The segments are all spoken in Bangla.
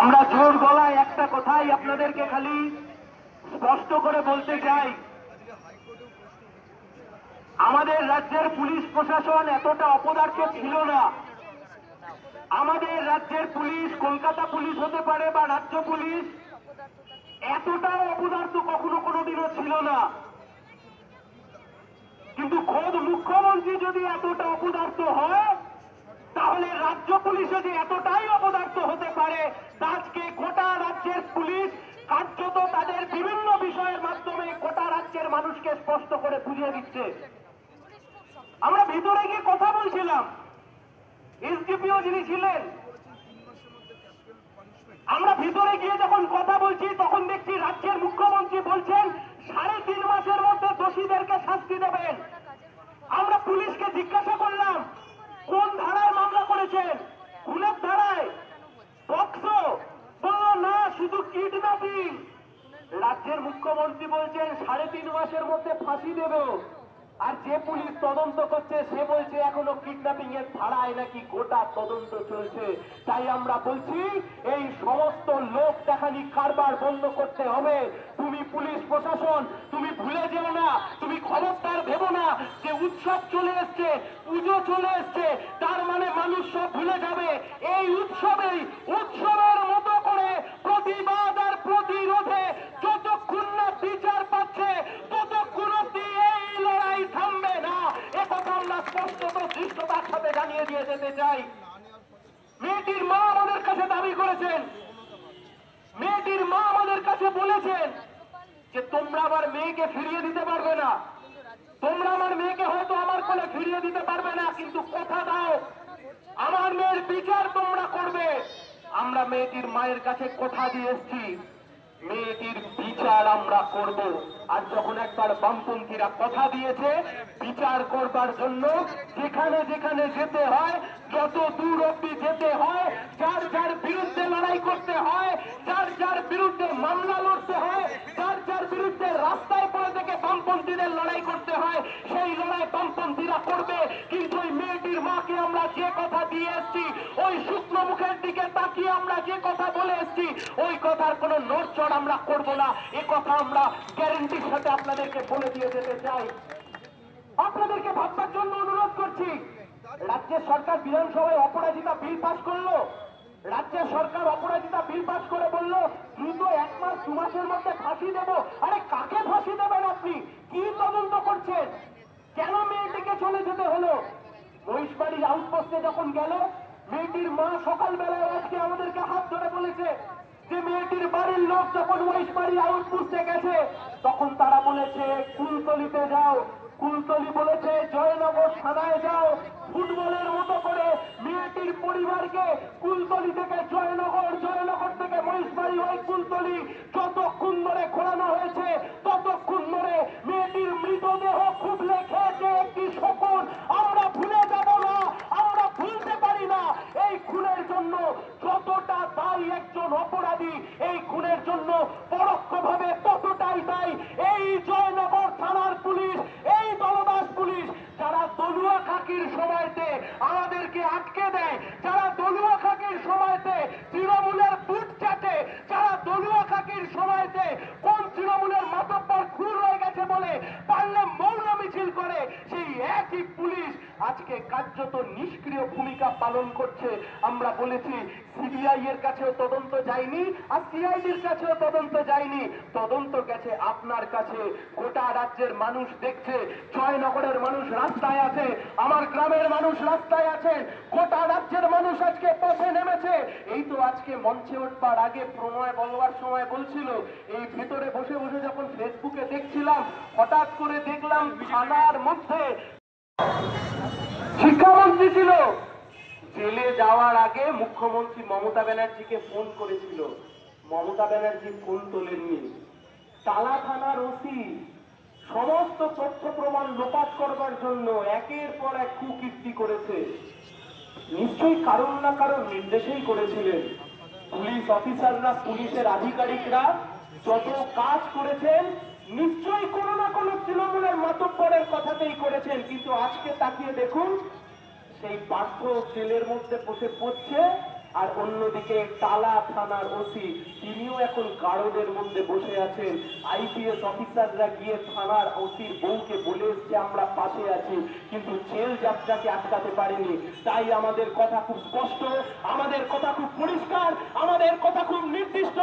আমরা জোর গলায় একটা কথাই আপনাদেরকে খালি স্পষ্ট করে বলতে চাই, আমাদের রাজ্যের পুলিশ প্রশাসন এতটা অপদার্থ ছিল না। আমাদের রাজ্যের পুলিশ, কলকাতা পুলিশ হতে পারে বা রাজ্য পুলিশ, এতটাও অপদার্থ কখনো কোনোদিনও ছিল না। কিন্তু খোদ মুখ্যমন্ত্রী যদি এতটা অপদার্থ হয়, তাহলে রাজ্য পুলিশে যে এতটাই অপদার্থ হতে পারে, আজকে গোটা রাজ্যের পুলিশ কার্যত তাদের বিভিন্ন বিষয়ের মাধ্যমে গোটা রাজ্যের মানুষকে স্পষ্ট করে বুঝিয়ে দিচ্ছে। আমরা ভিতরে গিয়ে কথা বলছিলাম, এসডিপিও যিনি ছিলেন, আমরা ভিতরে গিয়ে যখন কথা বলছি তখন দেখছি রাজ্যের মুখ্যমন্ত্রী বলছেন 3.5 মাসের মধ্যে দোষীদেরকে শাস্তি দেবেন। আমরা পুলিশকে জিজ্ঞাসা করলাম কোন ধারায় মামলা করেছেন, খুনের ধারায়, পক্সো? বলল না, শুধু কিডন্যাপিং। রাজ্যের মুখ্যমন্ত্রী বলছেন 3.5 মাসের মধ্যে ফাঁসি দেব, আর যে পুলিশ তদন্ত করছে সে বলছে এখনো কিডন্যাপিং এর ধারায় নাকি গোটা তদন্ত চলছে। তাই আমরা বলছি এই সমস্ত লোক দেখানি কারবার বন্ধ করতে হবে। তুমি পুলিশ প্রশাসন, তুমি ভুলে যেও না, তুমি খবরদার ভেবো না যে উৎসব চলে এসছে, পুজো চলে এসছে, তার মানে মানুষ সব ভুলে যাবে। এই উৎসবের মতো করে প্রতিবাদ আর প্রতিরোধে যতক্ষণ না বিচার পাচ্ছে ততক্ষণ অব্দি এই লড়াই থামবে না। একথা আমরা স্পষ্টত দৃষ্টতার সাথে জানিয়ে দিয়ে যেতে চাই। মেয়েটির মা আমাদের কাছে দাবি করেছেন, মেয়েটির মা আমাদের কাছে বলেছেন যে তোমরা আমার মেয়েকে ফিরিয়ে দিতে পারবে না, তোমরা আমার মেয়েকে হয়তো আমার কোলে ফিরিয়ে দিতে পারবে না, কিন্তু কথা দাও আমার মেয়ের বিচার তোমরা করবে। আমরা মেয়েটির মায়ের কাছে কথা দিয়ে এসেছি, মেয়েটির বিচার আমরা করব। আর যখন একবার বামপন্থীরা কথা দিয়েছে বিচার করবার জন্য, যেখানে যেখানে যেতে হয়, যত দূর অব্দি যেতে হয়, যার যার বিরুদ্ধে লড়াই করতে হয়, যার যার বিরুদ্ধে মামলা লড়তে হয়, যার যার বিরুদ্ধে রাস্তায় পড়ে থেকে বামপন্থীদের লড়াই করতে হয়, সেই লড়াই বামপন্থীরা করবে। কিন্তু ওই মেয়েটির মাকে আমরা যে কথা দিয়ে এসছি, ওই শুকনো মুখের দিকে তাকিয়ে আমরা যে কথা বলে এসছি, ওই কথার কোনো নড়চড় আমরা করব না। এ কথা আমরা গ্যারেন্টির সাথে আপনাদেরকে বলে দিয়ে যেতে চাই। আপনাদেরকে ভাববার জন্য অনুরোধ করছি, রাজ্যের সরকার বিধানসভায় অপরাজিতা বিল পাস করলো, রাজ্যের সরকার অপরাজিতা বিল পাস করে বলল দ্রুত 1 মাস 2 মাসের মধ্যে ফাঁসি দেব। আরে কাকে ফাঁসি দেবেন আপনি? কি তদন্ত করছেন? কেন মেয়েটিকে চলে যেতে হলো? মহিষবাড়ির আউটপোস্টে যখন গেল, মেয়েটির মা সকালবেলায় আজকে আমাদেরকে হাত ধরে বলেছে যে মেয়েটির বাড়ির লোক যখন মহিষবাড়ির আউটপোস্টে গেছে তখন তারা বলেছে কুলতলিতে যাও, কুলতলি বলেছে জয়নগর থানায় যাও। ফুটবলের মতো করে মেয়েটির পরিবারকে কুলতলি থেকে জয়নগর, জয়নগর থেকে মহিষবাড়ি, ওই কুলতলি যতক্ষণ ধরে ঘোরানো হয়েছে ততক্ষণ ধরে মেয়েটির মৃতদেহ খুবলে খেয়েছে একটি শকুন। আমরা ভুলে যাব না, আমরা ভুলতে পারি না। এই খুনের জন্য যতটা দায়ী একজন অপরাধী, এই খুনের জন্য পরোক্ষভাবে ততটাই দায়ী এই জয়নগর থানার পুলিশ, এই দলদাস পুলিশ, যারা দলুয়া খাকির সময়তে আমাদেরকে আটকে দেয়, যারা দলুয়া খাকির সময়তে তৃণমূলের বুট চাটে, যারা দলুয়া খাকির সময়তে কোন তৃণমূলের মাতব্বর খুন হয়ে গেছে বলে পারলে মৌন মিছিল করে, সেই একই পুলিশ আজকে কার্যত নিষ্ক্রিয় ভূমিকা পালন করছে। আমরা বলেছি সিবিআই এর কাছেও তদন্ত যায়নি, আর সিআইডির কাছেও তদন্ত যায়নি, তদন্ত গেছে আপনার কাছে। গোটা রাজ্যের মানুষ দেখছে, জয়নগরের মানুষ রাস্তায় আছে, আমার গ্রামের মানুষ রাস্তায় আছে, গোটা রাজ্যের মানুষ আজকে পথে নেমেছে। এই তো আজকে মঞ্চে উঠবার আগে প্রণয় বলবার সময় বলছিল, এই ভেতরে বসে বসে যখন ফেসবুকে দেখছিলাম, হঠাৎ করে দেখলাম থানার মধ্যে শিক্ষামন্ত্রী ছিল, জেলে যাওয়ার আগে মুখ্যমন্ত্রী মমতা ব্যানার্জিকে ফোন করেছিল, মমতা ব্যানার্জি ফোন তোলেননি। টালা থানার ওসি সমস্ত তথ্য প্রমাণ লোপাট করবার জন্য একের পর এক কুকীর্তি করেছে, নিশ্চয়ই কারণ না কারণ নির্দেশেই করেছিলেন। পুলিশ অফিসাররা, পুলিশের আধিকারিকরা যত কাজ করেছেন নিশ্চয়ই কোনো না কোনো তৃণমূলের মাতব্বরের কথাতেই করেছেন। কিন্তু আজকে তাকিয়ে দেখুন, সেই পার্থ জেলের মধ্যে বসে পড়ছে, আর অন্যদিকে টালা থানার ওসি তিনিও এখন কারণের মধ্যে বসে আছেন। আইপিএস অফিসাররা গিয়ে থানার ওসির বউকে বলে এসছে আমরা পাশে আছি, কিন্তু জেল যাত্রাকে আটকাতে পারেনি। তাই আমাদের কথা খুব স্পষ্ট, আমাদের কথা খুব পরিষ্কার, আমাদের কথা খুব নির্দিষ্ট।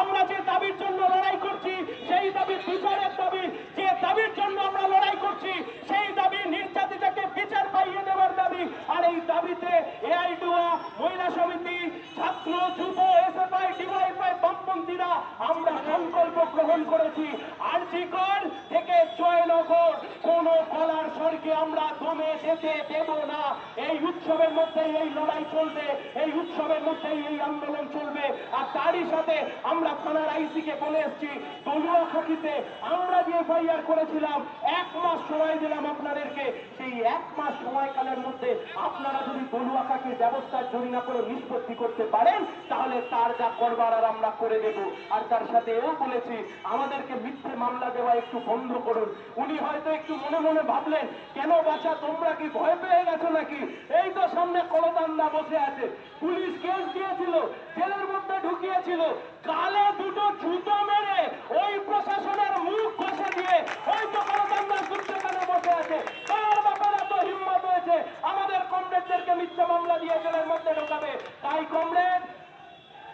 আমরা যে দাবির জন্য লড়াই করছি সেই দাবি বিচারের দাবি, যে দাবির জন্য আমরা লড়াই করছি সেই দাবি নির্যাতিতাকে বিচার পাইয়ে দেওয়ার দাবি। আর এই দাবিতে এআইডুয়া, মহিলা সমিতি, ছাত্র, যুব, এসএফআই, ডিওয়াইএফআই, বামপন্থীরা আমরা সংকল্প গ্রহণ করেছি। আরজিকর থেকে জয়নগর কোন গলার স্বরকে আমরা দমে যেতে দেব না। এই উৎসবের মধ্যেই এই লড়াই চলবে, এই উৎসবের মধ্যেই এই আন্দোলন চলবে। আর তারই সাথে আমরা থানার আইসিকে বলে এসেছি, দলুয়াখাকিতে আমরা যে এফআইআর করেছিলাম 1 মাস সময় দিলাম আপনাদেরকে, সেই 1 মাস সময়কালের মধ্যে আপনারা যদি দলুয়াখাকির ব্যবস্থার জরিনা করে নিষ্পত্তি করতে পারেন তাহলে তার যা করবার আর আমরা করে দেব। আর তার সাথে এও বলেছি আমাদেরকে মিথ্যে মামলা দেওয়া একটু বন্ধ করুন। উনি হয়তো একটু মনে মনে ভাবলেন, কেন বাছা তোমরা কি ভয় পেয়ে গেছো নাকি? এই তো সামনে কলতান্দা বসে আছে, পুলিশ কেস দিয়েছিল, জেলের মধ্যে ঢুকিয়েছিল, গালে দুটো জুতো মেরে ওই প্রশাসনের মুখ ঘষে দিয়ে ওই তো কলতান্দার দুঃখখানে বসে আছে। তার ব্যাপারে তো হিম্মত হয়েছে আমাদের কমরেডদেরকে মিথ্যা মামলা দিয়ে জেলের মধ্যে ঢোকাবে। তাই কমরেড,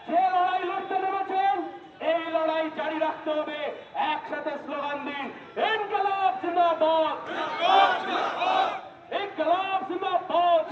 যে লড়াই লড়তে নেমেছেন এই লড়াই জারি রাখতে হবে। একসাথে স্লোগান দিন, ইনকলাব জিন্দাবাদ, ইনকলাব জিন্দাবাদ,